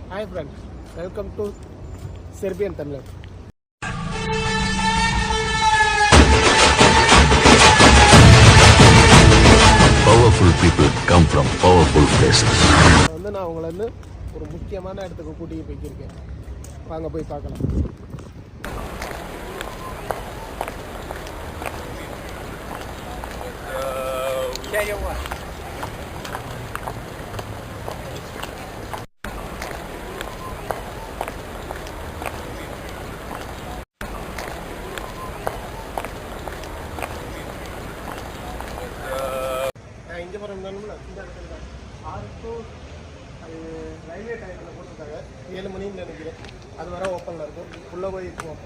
Hi friends, welcome to Serbian தமிழர். Powerful people come from powerful places. நான் உங்களை ஒரு முக்கியமான இடத்துக்கு கூட்டிகிட்டு போய்க்கிருக்கேன். வாங்க போய் பார்க்கலாம். இங்கே போகிறோம்னா இந்த இடத்துல தான் 6 to அது ரயில்வே டயத்தில் போட்டிருக்காங்க. 7 மணின்னு நினைக்கிறேன். அது வர ஓப்பனில் இருக்கும். உள்ளே போய் போவோம்.